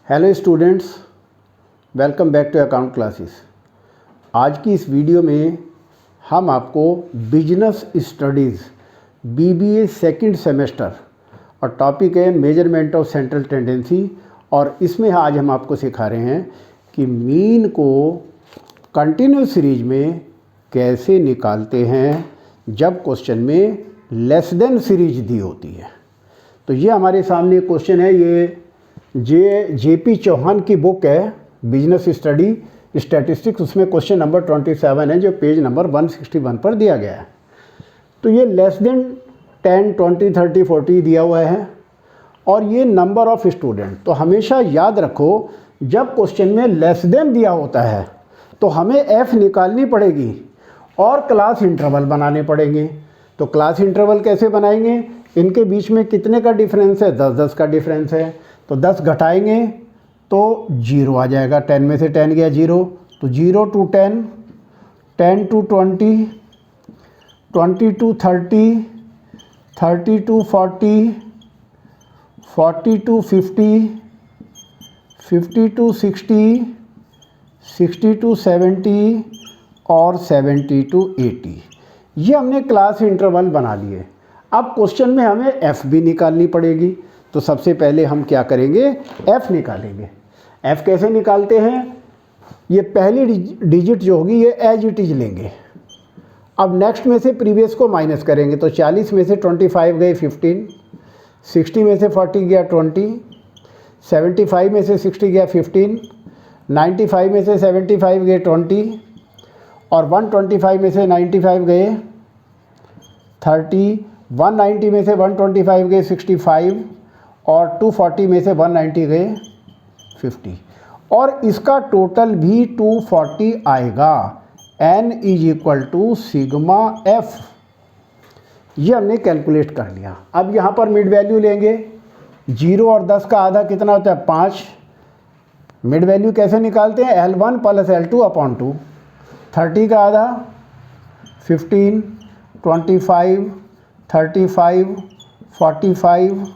Hello students, welcome back to account classes. आज की इस वीडियो में हम आपको business studies BBA second semester और टॉपिक है मेजरमेंट ऑफ सेंट्रल टेंडेंसी, और इसमें आज हम आपको सिखा रहे हैं कि मीन को कंटिन्यूस सीरीज में कैसे निकालते हैं जब क्वेश्चन में लेस देन सीरीज दी होती है। तो ये हमारे सामने क्वेश्चन है, ये जेपी चौहान की बुक है बिजनेस स्टडी स्टैटिस्टिक्स, उसमें क्वेश्चन नंबर 27 है जो पेज नंबर 161 पर दिया गया है। तो ये लेस देन 10, 20, 30, 40 दिया हुआ है और ये नंबर ऑफ स्टूडेंट। तो हमेशा याद रखो, जब क्वेश्चन में लेस देन दिया होता है तो हमें एफ निकालनी पड़ेगी और क्लास इंटरवल बनाने पड़ेंगे। तो क्लास इंटरवल कैसे बनाएंगे? इनके बीच में कितने का डिफरेंस है? 10-10 का डिफरेंस है। तो 10 घटाएंगे तो 0 आ जाएगा। 10 में से 10 गया 0, तो 0 to 10, 10 to 20, 20 to 30, 30 to 40, 40 to 50, 50 to 60, 60 to 70 और 70 to 80। ये हमने क्लास इंटरवल बना लिए। अब क्वेश्चन में हमें एफ भी निकालनी पड़ेगी। तो सबसे पहले हम क्या करेंगे? एफ निकालेंगे। एफ कैसे निकालते हैं? ये पहली डिजिट जो होगी ये एज इट इज लेंगे। अब नेक्स्ट में से प्रीवियस को माइनस करेंगे। तो 40 में से 25 गए 15, 60 में से 40 गया 20, 75 में से 60 गया 15, 95 में से 75 गए 20 और 125 में से 95 गए 30, 190 में से 125 गए 65 और 240 में से 190 गए 50, और इसका टोटल भी 240 आएगा। n is equal to sigma F. ये हमने कैलकुलेट कर लिया। अब यहाँ पर मिड वैल्यू लेंगे। 0 और 10 का आधा कितना होता है? 5। मिड वैल्यू कैसे निकालते हैं? L1 plus L2 upon 2। 30 का आधा 15, 25, 35, 45,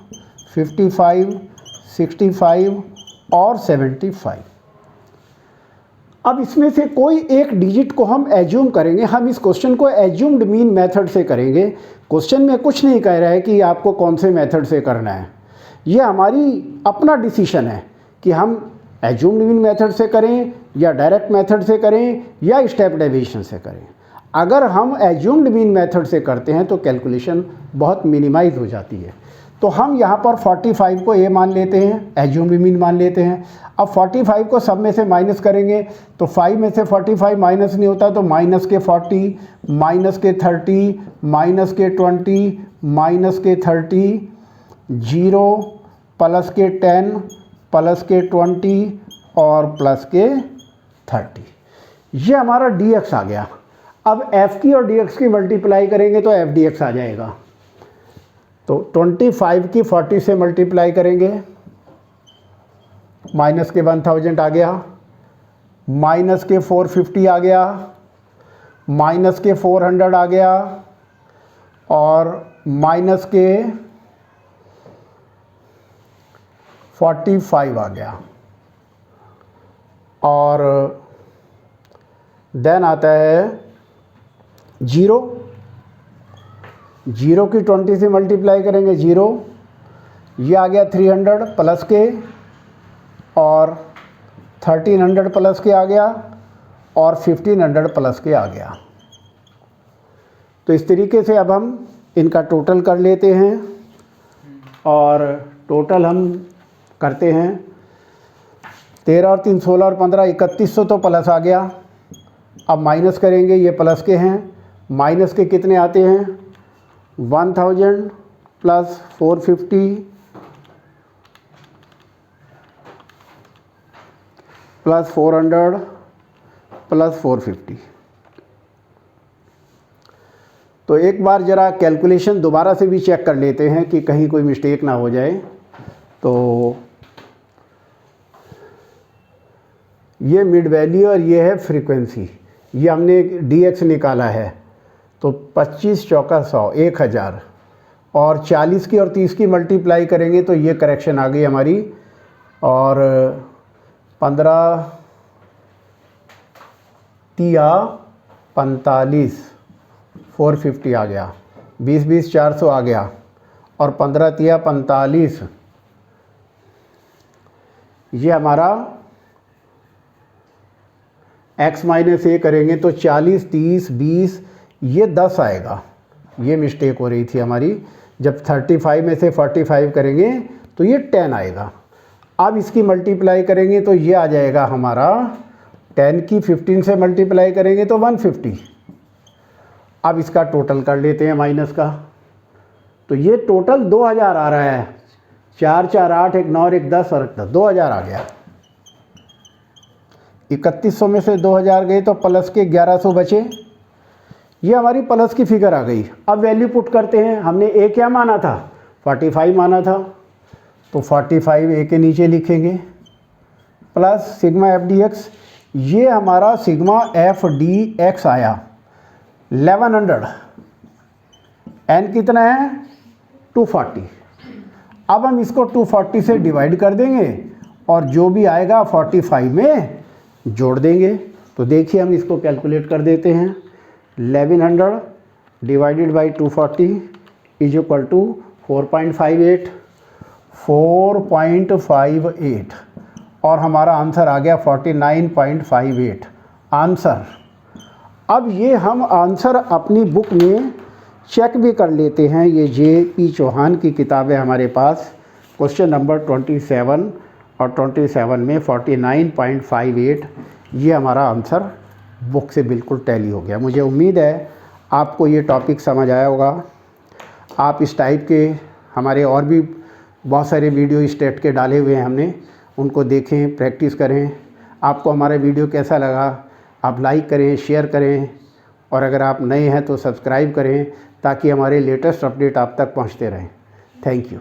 55, 65 और 75। अब इसमें से कोई एक डिजिट को हम एज्यूम करेंगे। हम इस क्वेश्चन को एज्यूम्ड मीन मेथड से करेंगे। क्वेश्चन में कुछ नहीं कह रहा है कि आपको कौन से मेथड से करना है। ये हमारी अपना डिसीजन है कि हम एज्यूम्ड मीन मेथड से करें या डायरेक्ट मेथड से करें या स्टेप डेविएशन से करें। अगर हम एज्यूम्ड मीन मेथड से करते हैं तो कैलकुलेशन बहुत मिनिमाइज हो जाती है। तो हम यहाँ पर 45 को ए मान लेते हैं, एज्यूम्ड मीन मान लेते हैं। अब 45 को सब में से माइनस करेंगे तो 5 में से 45 माइनस नहीं होता, तो माइनस के 40, माइनस के 30, माइनस के 20, माइनस के 30, 0 प्लस के 10, प्लस के 20 और प्लस के 30। ये हमारा dx आ गया। अब f की और dx की मल्टीप्लाई करेंगे तो f dx आ जाएगा। तो 25 की 40 से मल्टीप्लाई करेंगे, माइनस के 1000 आ गया, माइनस के 450 आ गया, माइनस के 400 आ गया और माइनस के 45 आ गया। और देन आता है 0 की 20 से मल्टीप्लाई करेंगे 0, ये आ गया 300 प्लस के और 1300 प्लस के आ गया और 1500 प्लस के आ गया। तो इस तरीके से अब हम इनका टोटल कर लेते हैं और टोटल हम करते हैं 13 और 3 16 और 15 3100 तो प्लस आ गया। अब माइनस करेंगे, ये प्लस के हैं, माइनस के कितने आते हैं? 1000 प्लस 450 प्लस 400 प्लस 450। तो एक बार ज़रा कैलकुलेशन दोबारा से भी चेक कर लेते हैं कि कहीं कोई मिस्टेक ना हो जाए। तो ये मिड वैल्यू और ये है फ्रीक्वेंसी। ये हमने dx निकाला है। तो 25 चौका 100, 1000 और 40 की और 30 की मल्टीप्लाई करेंगे तो ये करेक्शन आ गई हमारी और 15 तिया 45, 450 आ गया, 20 400 आ गया, और 15 तिया 45, ये हमारा x माइनस ए करेंगे तो 40, 30, 20, ये 10 आएगा। ये मिस्टेक हो रही थी हमारी, जब 35 में से 45 करेंगे तो ये 10 आएगा। अब इसकी मल्टीप्लाई करेंगे तो ये आ जाएगा हमारा 10 की 15 से मल्टीप्लाई करेंगे तो 150। अब इसका टोटल कर लेते हैं माइनस का, तो ये टोटल 2000 आ रहा है। 4 4 8 1 9 1 10 और 2000 आ गया। 3100 में से 2000 गए तो प्लस के 1100 बचे। ये हमारी प्लस की फिगर आ गई। अब वैल्यू पुट करते हैं। हमने ए क्या माना था? 45 माना था, तो 45 ए के नीचे लिखेंगे plus sigma F D x. ये हमारा सिग्मा एफ डी एक्स आया 1100। एन कितना है? 240। अब हम इसको 240 से डिवाइड कर देंगे और जो भी आएगा 45 में जोड़ देंगे। तो देखिए हम इसको कैलकुलेट कर देते हैं। 1100 divided by 240 is equal to 4.58 और हमारा आंसर आ गया 49.58 आंसर। अब ये हम आंसर अपनी बुक में चेक भी कर लेते हैं। ये जे.पी. चौहान की किताब है हमारे पास। क्वेश्चन नंबर 27 और 27 में 49.58 ये हमारा आंसर बुक से बिल्कुल टैली हो गया। मुझे उम्मीद है आपको ये टॉपिक समझ आया होगा। आप इस टाइप के हमारे और भी बहुत सारे वीडियो स्टेट के डाले हुए हैं हमने, उनको देखें, प्रैक्टिस करें। आपको हमारा वीडियो कैसा लगा आप लाइक करें, शेयर करें, और अगर आप नए हैं तो सब्सक्राइब करें ताकि हमारे लेटेस्ट अपडेट आप तक पहुंचते रहें। Thank you.